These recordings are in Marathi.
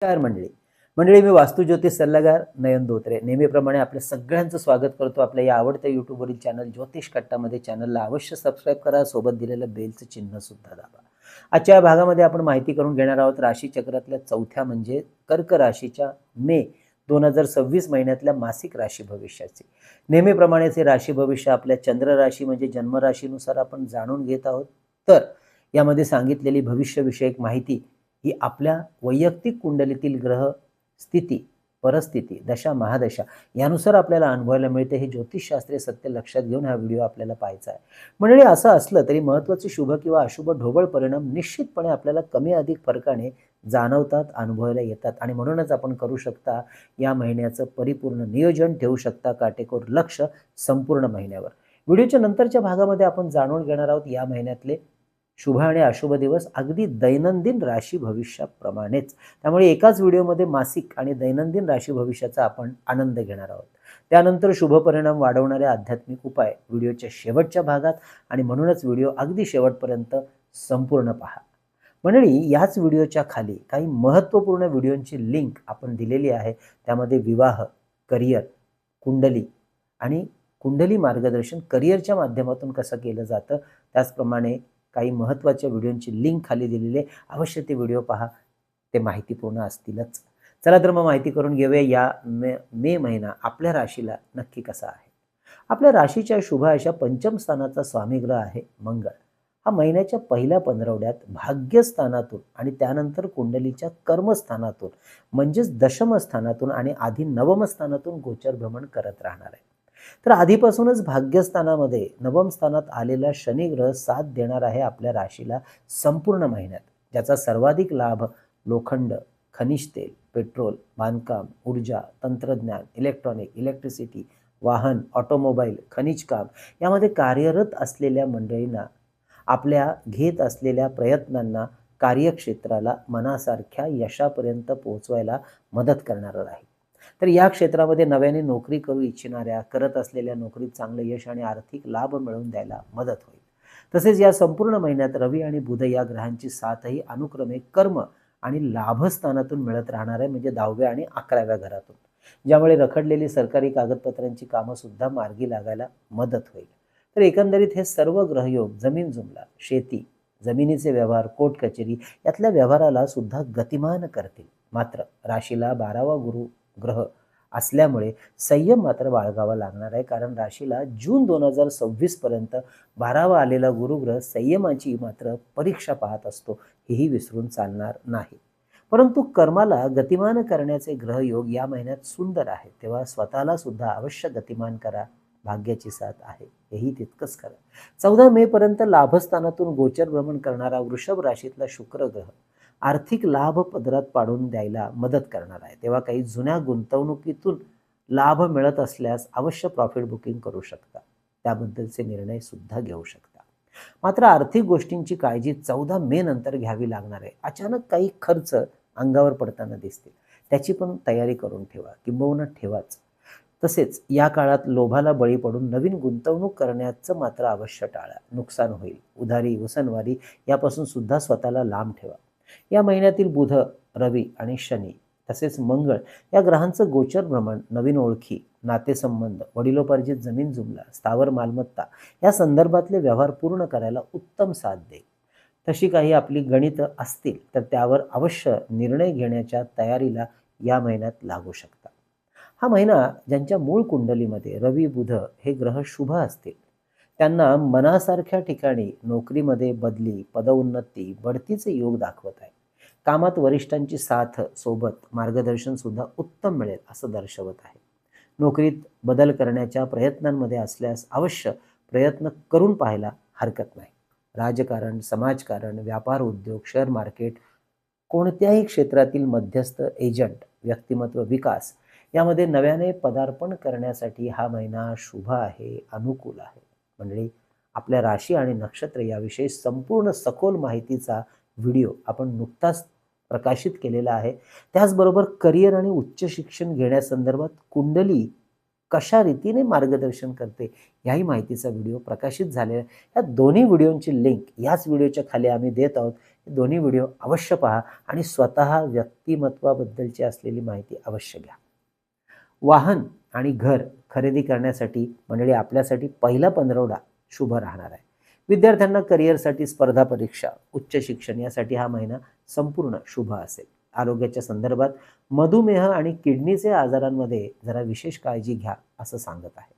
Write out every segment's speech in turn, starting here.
नमस्कार मंडळी. मी वास्तू ज्योतिष सल्लागार नयन धोत्रे नेहमीप्रमाणे आपल्या सगळ्यांचं स्वागत करतो आपल्या या आवडत्या यूट्यूबवरील चॅनल ज्योतिष कट्टामध्ये. चॅनलला अवश्य सबस्क्राईब करा, सोबत दिलेलं बेलचं चिन्ह सुद्धा दाबा. आजच्या या भागामध्ये आपण माहिती करून घेणार आहोत राशीचक्रातल्या चौथ्या म्हणजे कर्क राशीच्या मे 2026 महिन्यातल्या मासिक राशी भविष्याची. नेहमीप्रमाणेच हे राशी भविष्य आपल्या चंद्र राशी म्हणजे जन्मराशीनुसार आपण जाणून घेत आहोत. तर यामध्ये सांगितलेली भविष्यविषयक माहिती ही आपल्या वैयक्तिक कुंडलीतील ग्रह स्थिती, परिस्थिती, दशा, महादशा यानुसार आपल्याला अनुभवायला मिळते. हे ज्योतिषशास्त्रीय सत्य लक्षात घेऊन हा व्हिडिओ आपल्याला पाहायचा आहे. मंडळी, असं असलं तरी महत्त्वाचे शुभ किंवा अशुभ ढोबळ परिणाम निश्चितपणे आपल्याला कमी अधिक फरकाने जाणवतात, अनुभवायला येतात आणि म्हणूनच आपण करू शकता या महिन्याचं परिपूर्ण नियोजन, ठेवू शकता काटेकोर लक्ष संपूर्ण महिन्यावर. व्हिडिओच्या नंतरच्या भागामध्ये आपण जाणून घेणार आहोत या महिन्यातले शुभ आणि अशुभ दिवस अगदी दैनंदिन राशी भविष्याप्रमाणेच. त्यामुळे एकाच व्हिडिओमध्ये मासिक आणि दैनंदिन राशी भविष्याचा आपण आनंद घेणार आहोत. त्यानंतर शुभ परिणाम वाढवणारे आध्यात्मिक उपाय व्हिडिओच्या शेवटच्या भागात आणि म्हणूनच व्हिडिओ अगदी शेवटपर्यंत संपूर्ण पहा. मंडळी, याच व्हिडिओच्या खाली काही महत्त्वपूर्ण व्हिडिओंची लिंक आपण दिलेली आहे. त्यामध्ये विवाह, करिअर, कुंडली आणि कुंडली मार्गदर्शन करिअरच्या माध्यमातून कसं केलं जातं, त्याचप्रमाणे काही महत्त्वाच्या व्हिडिओंची लिंक खाली दिलेली आहे. अवश्य ते व्हिडिओ पहा, ते माहितीपूर्ण असतीलच. चला तर मग माहिती करून घेऊया या मे महिना आपल्या राशीला नक्की कसा आहे. आपल्या राशीच्या शुभ अशा पंचम स्थानाचा स्वामी ग्रह आहे मंगळ. हा महिन्याच्या पहिल्या पंधरवड्यात भाग्यस्थानातून आणि त्यानंतर कुंडलीच्या कर्मस्थानातून म्हणजेच दशम स्थानातून आणि आधी नवम स्थानातून गोचर भ्रमण करत राहणार आहे. तर आधीपासूनच भाग्यस्थानामध्ये नवम स्थानात आलेला शनी ग्रह साथ देणार आहे आपल्या राशीला संपूर्ण महिन्यात, ज्याचा सर्वाधिक लाभ लोखंड, खनिज तेल, पेट्रोल, बांधकाम, ऊर्जा, तंत्रज्ञान, इलेक्ट्रॉनिक, इलेक्ट्रिसिटी, वाहन, ऑटोमोबाईल, खनिज काम यामध्ये कार्यरत असलेल्या मंडळींना आपल्या घेत असलेल्या प्रयत्नांना, कार्यक्षेत्राला मनासारख्या यशापर्यंत पोहोचवायला मदत करणारं आहे. तर या क्षेत्रामध्ये नव्याने नोकरी करू इच्छिणाऱ्या, करत असलेल्या नोकरीत चांगलं यश आणि आर्थिक लाभ मिळवून द्यायला मदत होईल. तसेच या संपूर्ण महिन्यात रवी आणि बुध या ग्रहांची साथही अनुक्रमे कर्म आणि लाभस्थानातून मिळत राहणार आहे, म्हणजे 10व्या आणि 11व्या घरातून, ज्यामुळे रखडलेली सरकारी कागदपत्रांची कामं सुद्धा मार्गी लागायला मदत होईल. तर एकंदरीत हे सर्व ग्रहयोग जमीन जुमला, शेती, जमिनीचे व्यवहार, कोर्ट कचेरी यातल्या व्यवहाराला सुद्धा गतिमान करतील. मात्र राशीला 12वा गुरु ग्रह असल्यामुळे संयम मात्र बाळगावा लागणार आहे, कारण राशीला जून 2026 पर्यंत 12वा आलेला गुरुग्रह संयमाची मात्र परीक्षा पाहत असतो, हेही विसरून चालणार नाही. परंतु कर्माला गतिमान करण्याचे ग्रहयोग या महिन्यात सुंदर आहे, तेव्हा स्वतःला सुद्धा अवश्य गतिमान करा. भाग्याची साथ आहे, हेही तितकंच खरं. 14 मे पर्यंत लाभस्थानातून गोचर भ्रमण करणारा वृषभ राशीतला शुक्र ग्रह आर्थिक लाभ पदरात पाडून द्यायला मदत करणार आहे, तेव्हा काही जुन्या गुंतवणुकीतून लाभ मिळत असल्यास अवश्य प्रॉफिट बुकिंग करू शकता, त्याबद्दलचे निर्णय सुद्धा घेऊ शकता. मात्र आर्थिक गोष्टींची काळजी 14 मे नंतर घ्यावी लागणार आहे. अचानक काही खर्च अंगावर पडताना दिसतील, त्याची पण तयारी करून ठेवा, किंबहुना ठेवाच. तसेच या काळात लोभाला बळी पडून नवीन गुंतवणूक करण्याचं मात्र अवश्य टाळा, नुकसान होईल. उधारी, उसनवारी यापासून सुद्धा स्वतःला लांब ठेवा. या महिन्यातील बुध, रवी आणि शनी तसेच मंगळ या ग्रहांचं गोचर भ्रमण नवीन ओळखी, नातेसंबंध, वडिलोपार्जित जमीन जुमला, स्थावर मालमत्ता या संदर्भातले व्यवहार पूर्ण करायला उत्तम साथ देईल. तशी काही आपली गणितं असतील तर त्यावर अवश्य निर्णय घेण्याच्या तयारीला या महिन्यात लागू शकता. हा महिना ज्यांच्या मूळ कुंडलीमध्ये रवी, बुध हे ग्रह शुभ असतील त्यांना मनासारख्या ठिकाणी नोकरीमध्ये बदली, पदोन्नती, बढतीचे योग दाखवत आहे. कामात वरिष्ठांची साथ, सोबत मार्गदर्शन सुद्धा उत्तम मिळेल असं दर्शवत आहे. नोकरीत बदल करण्याच्या प्रयत्नांमध्ये असल्यास अवश्य प्रयत्न करून पाहायला हरकत नाही. राजकारण, समाजकारण, व्यापार उद्योग, शेअर मार्केट, कोणत्याही क्षेत्रातील मध्यस्थ, एजंट, व्यक्तिमत्व विकास यामध्ये नव्याने पदार्पण करण्यासाठी हा महिना शुभ आहे, अनुकूल आहे. मंडळी, आपल्या राशी आणि नक्षत्र याविषयी संपूर्ण सखोल माहितीचा व्हिडिओ आपण नुकताच प्रकाशित केलेला आहे. त्याचबरोबर करिअर आणि उच्च शिक्षण घेण्यासंदर्भात कुंडली कशा रीतीने मार्गदर्शन करते याही माहितीचा व्हिडिओ प्रकाशित झालेला आहे. या दोन्ही व्हिडिओंची लिंक याच व्हिडिओच्या खाली आम्ही देत आहोत. हे दोन्ही व्हिडिओ अवश्य पहा आणि स्वतः व्यक्तिमत्वाबद्दलची असलेली माहिती अवश्य घ्या. वाहन आणि घर खरेदी करण्यासाठी मंडळी आपल्यासाठी पहिला पंधरवडा शुभ राहणार आहे. विद्यार्थ्यांना करिअरसाठी, स्पर्धा परीक्षा, उच्च शिक्षण यासाठी हा महिना संपूर्ण शुभ असेल. आरोग्याच्या संदर्भात मधुमेह आणि किडनीचे आजारांमध्ये जरा विशेष काळजी घ्या असं सांगत आहे.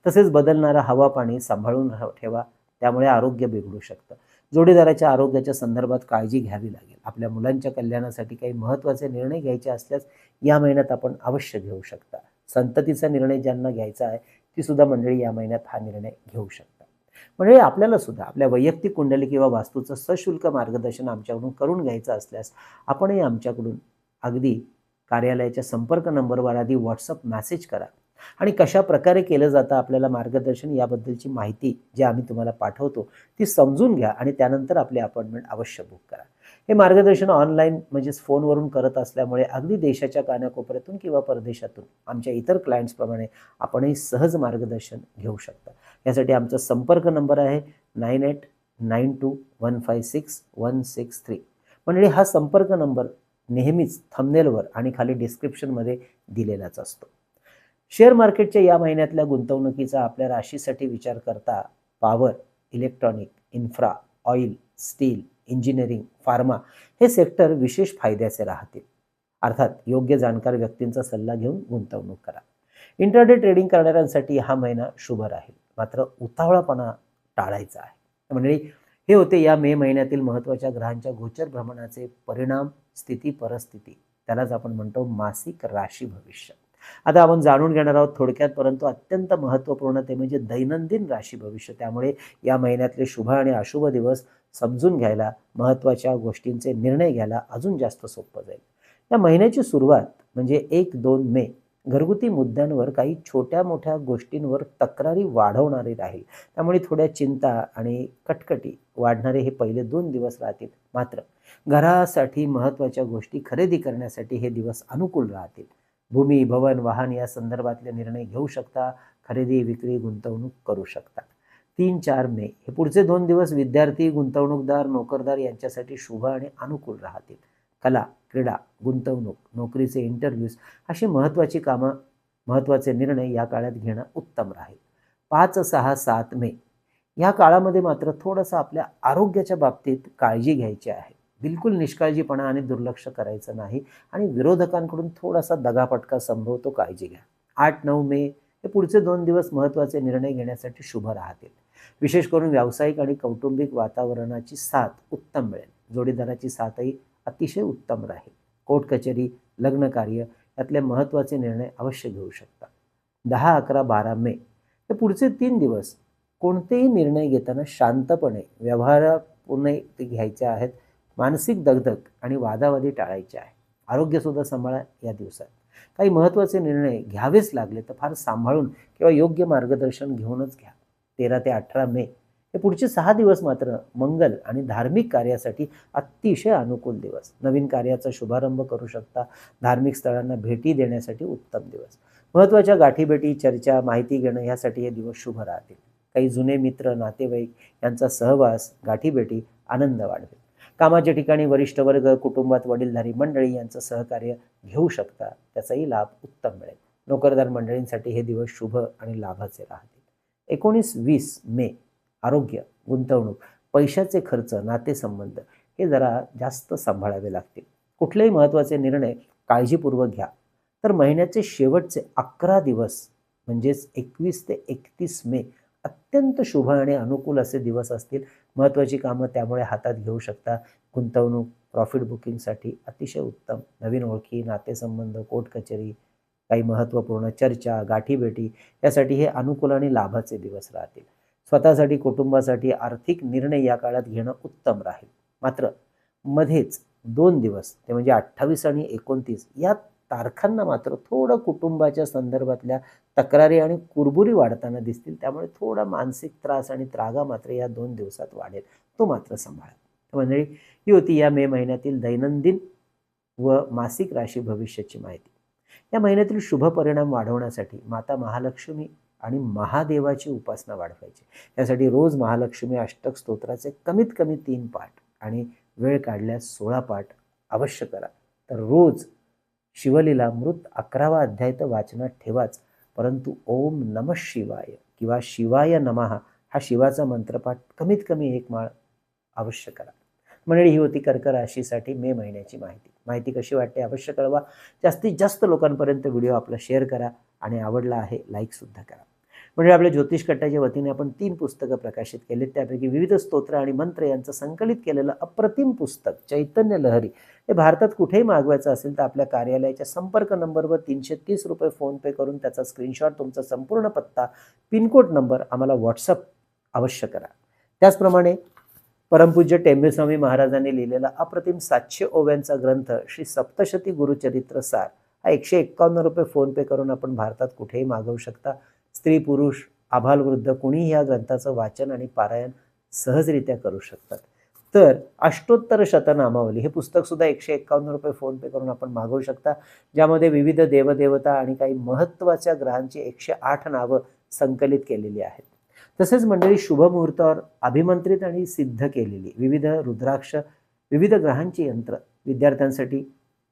तसेच बदलणारा हवा पाणी सांभाळून ठेवा, त्यामुळे आरोग्य बिघडू शकतं. जोडीदाराच्या आरोग्याच्या संदर्भात काळजी घ्यावी लागेल. आपल्या मुलांच्या कल्याणासाठी काही महत्त्वाचे निर्णय घ्यायचे असल्यास या महिन्यात आपण अवश्य घेऊ शकता. संततीचा निर्णय ज्यांना घ्यायचा आहे ती सुद्धा मंडळी या महिन्यात हा निर्णय घेऊ शकता. म्हणजे आपल्याला सुद्धा आपल्या वैयक्तिक कुंडली किंवा वास्तूचं सशुल्क मार्गदर्शन आमच्याकडून करून घ्यायचं असल्यास आपणही आमच्याकडून अगदी कार्यालयाच्या संपर्क नंबरवर आधी व्हॉट्सअप मेसेज करा आणि कशा प्रकारे केलं जातं आपल्याला मार्गदर्शन याबद्दलची माहिती जी आम्ही तुम्हाला पाठवतो ती समजून घ्या आणि त्यानंतर आपली अपॉइंटमेंट अवश्य बुक करा. हे मार्गदर्शन ऑनलाईन म्हणजेच फोनवरून करत असल्यामुळे अगदी देशाच्या कानाकोपऱ्यातून किंवा परदेशातून आमच्या इतर क्लायंट्सप्रमाणे आपणही सहज मार्गदर्शन घेऊ शकता. यासाठी आमचा संपर्क नंबर आहे 9892156163. म्हणजे हा संपर्क नंबर नेहमीच थंबनेलवर आणि खाली डिस्क्रिप्शनमध्ये दिलेलाच असतो. शेअर मार्केटच्या या महिन्यातल्या गुंतवणुकीचा आपल्या राशीसाठी विचार करता power, electronic, infra, oil, steel, engineering, pharma हे सेक्टर विशेष फायद्याचे राहतील. अर्थात योग्य जाणकार व्यक्तींचा सल्ला घेऊन गुंतवणूक करा. इंट्राडे ट्रेडिंग करणाऱ्यांसाठी हा महिना शुभ राहील, मात्र उतावळापणा टाळायचा आहे. म्हणजे हे होते या मे महिन्यातील महत्त्वाच्या ग्रहांच्या गोचर भ्रमणाचे परिणाम, स्थिती, परिस्थिती. त्यालाच आपण म्हणतो मासिक राशी भविष्य. आता आपण जाणून घेणार आहोत थोडक्यात परंतु अत्यंत महत्त्वपूर्ण ते म्हणजे दैनंदिन राशी भविष्य. त्यामुळे या महिन्यातले शुभ आणि अशुभ दिवस समजून घ्यायला, महत्त्वाच्या गोष्टींचे निर्णय घ्यायला अजून जास्त सोपं जाईल. या महिन्याची सुरुवात म्हणजे 1-2 मे घरगुती मुद्द्यांवर काही छोट्या मोठ्या गोष्टींवर तक्रारी वाढवणारी राहील. त्यामुळे थोड्या चिंता आणि कटकटी वाढणारे हे पहिले 2 दिवस राहतील. मात्र घरासाठी महत्त्वाच्या गोष्टी खरेदी करण्यासाठी हे दिवस अनुकूल राहतील. भूमी, भवन, वाहन या संदर्भातले निर्णय घेऊ शकता. खरेदी, विक्री, गुंतवणूक करू शकता. 3-4 मे हे पुढचे 2 दिवस विद्यार्थी, गुंतवणूकदार, नोकरदार यांच्यासाठी शुभ आणि अनुकूल राहतील. कला, क्रीडा, गुंतवणूक, नोकरीचे इंटरव्ह्यूज अशी महत्त्वाची कामं, महत्त्वाचे निर्णय या काळात घेणं उत्तम राहील. 5, 6, 7 मे या काळामध्ये मात्र थोडंसं आपल्या आरोग्याच्या बाबतीत काळजी घ्यायची आहे. बिलकुल निष्काळजीपणा आणि दुर्लक्ष करायचं नाही आणि विरोधकांकडून थोडासा दगाफटका संभवतो, काळजी घ्या. 8-9 मे हे पुढचे 2 दिवस महत्त्वाचे निर्णय घेण्यासाठी शुभ राहतील. विशेष करून व्यावसायिक आणि कौटुंबिक वातावरणाची साथ उत्तम मिळेल. जोडीदाराची साथही अतिशय उत्तम राहील. कोर्ट कचेरी, लग्न कार्य यातले महत्त्वाचे निर्णय अवश्य घेऊ शकता. 10, 11, 12 मे हे पुढचे 3 दिवस कोणतेही निर्णय घेताना शांतपणे, व्यवहारापूर्ण ते घ्यायचे आहेत. मानसिक दगदग आणि वादावादी टाळायचे आहे. आरोग्यसुद्धा सांभाळा या दिवसात. काही महत्त्वाचे निर्णय घ्यावेच लागले तर फार सांभाळून किंवा योग्य मार्गदर्शन घेऊनच घ्या. 13 ते 18 मे हे पुढचे 6 दिवस मात्र मंगल आणि धार्मिक कार्यासाठी अतिशय अनुकूल दिवस. नवीन कार्याचा शुभारंभ करू शकता. धार्मिक स्थळांना भेटी देण्यासाठी उत्तम दिवस. महत्त्वाच्या गाठीभेटी, चर्चा, माहिती घेणं यासाठी हे दिवस शुभ राहतील. काही जुने मित्र, नातेवाईक यांचा सहवास, गाठीभेटी आनंद वाढवेल. कामाच्या ठिकाणी वरिष्ठ वर्ग, कुटुंबात वडीलधारी मंडळी यांचं सहकार्य घेऊ शकता. त्याचाही लाभ उत्तम मिळेल. नोकरदार मंडळींसाठी हे दिवस शुभ आणि लाभाचे राहतील. 19-20 मे आरोग्य, गुंतवणूक, पैशाचे खर्च, नातेसंबंध हे जरा जास्त सांभाळावे लागतील. कुठलेही महत्त्वाचे निर्णय काळजीपूर्वक घ्या. तर महिन्याचे शेवटचे 11 दिवस म्हणजेच 21 ते 31 मे अत्यंत शुभ आणि अनुकूल असे दिवस असतील. महत्त्वाची कामं त्यामुळे हातात घेऊ शकता. गुंतवणूक, प्रॉफिट बुकिंगसाठी अतिशय उत्तम. नवीन ओळखी, नातेसंबंध, कोर्ट कचेरी, काही महत्त्वपूर्ण चर्चा, गाठीभेटी यासाठी हे अनुकूल आणि लाभाचे दिवस राहतील. स्वतःसाठी, कुटुंबासाठी आर्थिक निर्णय या काळात घेणं उत्तम राहील. मात्र मध्येच 2 दिवस ते म्हणजे 28 आणि 29 या तारखांना मात्र थोडं कुटुंबाच्या संदर्भातल्या तक्रारी आणि कुरबुरी वाढताना दिसतील. त्यामुळे थोडा मानसिक त्रास आणि त्रागा मात्र या 2 दिवसात वाढेल. तो मात्र सांभाळा. मंडळी ही होती या मे महिन्यातील दैनंदिन व मासिक राशी भविष्याची माहिती. या महिन्यातील शुभ परिणाम वाढवण्यासाठी माता महालक्ष्मी आणि महादेवाची उपासना वाढवायची. यासाठी रोज महालक्ष्मी अष्टक स्तोत्राचे कमीत कमी 3 पाठ आणि वेळ काढल्यास 16 पाठ अवश्य करा. तर रोज शिवलीलामृत 11वा अध्याय तर वाचनात ठेवाच, परंतु ओम नमः शिवाय किंवा शिवाय नमः हा शिवाचा मंत्रपाठ कमीत कमी 1 माळ अवश्य करा. मंडळी, ही होती कर्क राशीसाठी मे महिन्याची माहिती. माहिती कशी वाटते अवश्य कळवा. जास्तीत जास्त लोकांपर्यंत व्हिडिओ आपला शेअर करा आणि आवडला आहे लाईक सुद्धा करा. म्हणजे आपल्या ज्योतिष कट्टाच्या वतीने आपण 3 पुस्तकं प्रकाशित केलेत. त्यापैकी विविध स्तोत्र आणि मंत्र यांचं संकलित केलेलं अप्रतिम पुस्तक चैतन्य लहरी हे भारतात कुठेही मागवायचं असेल तर आपल्या कार्यालयाच्या संपर्क नंबरवर 330 रुपये फोनपे करून त्याचा स्क्रीनशॉट, तुमचा संपूर्ण पत्ता, पिनकोड नंबर आम्हाला व्हॉट्सअप अवश्य करा. त्याचप्रमाणे परमपूज्य टेंबेस्वामी महाराजांनी लिहिलेला अप्रतिम 700 ओव्यांचा ग्रंथ श्री सप्तशती गुरुचरित्र सार हा 151 रुपये फोनपे करून आपण भारतात कुठेही मागवू शकता. स्त्री पुरुष आबालवृद्ध कुणीही या ग्रंथाचं वाचन आणि पारायण सहजरित्या करू शकतात. तर अष्टोत्तर शतनामावली हे पुस्तक सुद्धा 151 रुपये फोनपे करून आपण मागवू शकता, ज्यामध्ये विविध देवदेवता आणि काही महत्त्वाच्या ग्रहांची 108 नावं संकलित केलेली आहेत. तसेच मंडळी शुभमुहूर्तावर अभिमंत्रित आणि सिद्ध केलेली विविध रुद्राक्ष, विविध ग्रहांची यंत्र, विद्यार्थ्यांसाठी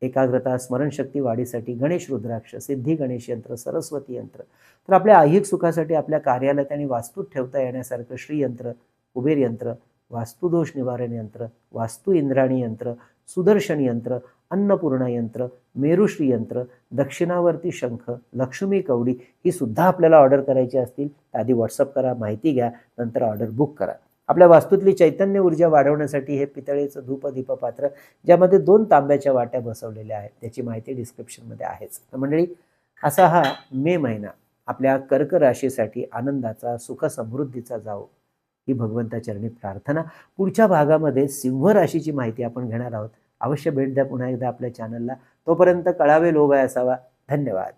एकाग्रता स्मरणशक्ती वाढीसाठी गणेश रुद्राक्ष, सिद्धी गणेश यंत्र, सरस्वती यंत्र, तर आपल्या ऐहिक सुखासाठी आपल्या कार्यालयात आणि वास्तूत ठेवता येण्यासारखं श्रीयंत्र, कुबेर यंत्र, वास्तुदोष निवारण यंत्र, वास्तु इंद्राणी यंत्र, सुदर्शन यंत्र, अन्नपूर्णा यंत्र, मेरुश्री यंत्र, दक्षिणावर्ती शंख, लक्ष्मी कवडी ही सुद्धा आपल्याला ऑर्डर करायची असतील तर आधी व्हॉट्सअप करा, माहिती घ्या, नंतर ऑर्डर बुक करा. आपल्या वास्तूतली चैतन्य ऊर्जा वाढवण्यासाठी हे पितळेचं धूप दीप पात्र, ज्यामध्ये 2 तांब्याच्या वाट्या बसवलेल्या आहेत, त्याची माहिती डिस्क्रिप्शनमध्ये आहेच. तर मंडळी, असा हा मे महिना आपल्या कर्क राशीसाठी आनंदाचा, सुख समृद्धीचा जावो ही भगवंताचरणी प्रार्थना. पुढच्या भागामध्ये सिंह राशीची माहिती आपण घेणार आहोत. अवश्य भेट द्या पुन्हा एकदा आपल्या चॅनलला. तोपर्यंत कळावे लोभ असावा. धन्यवाद.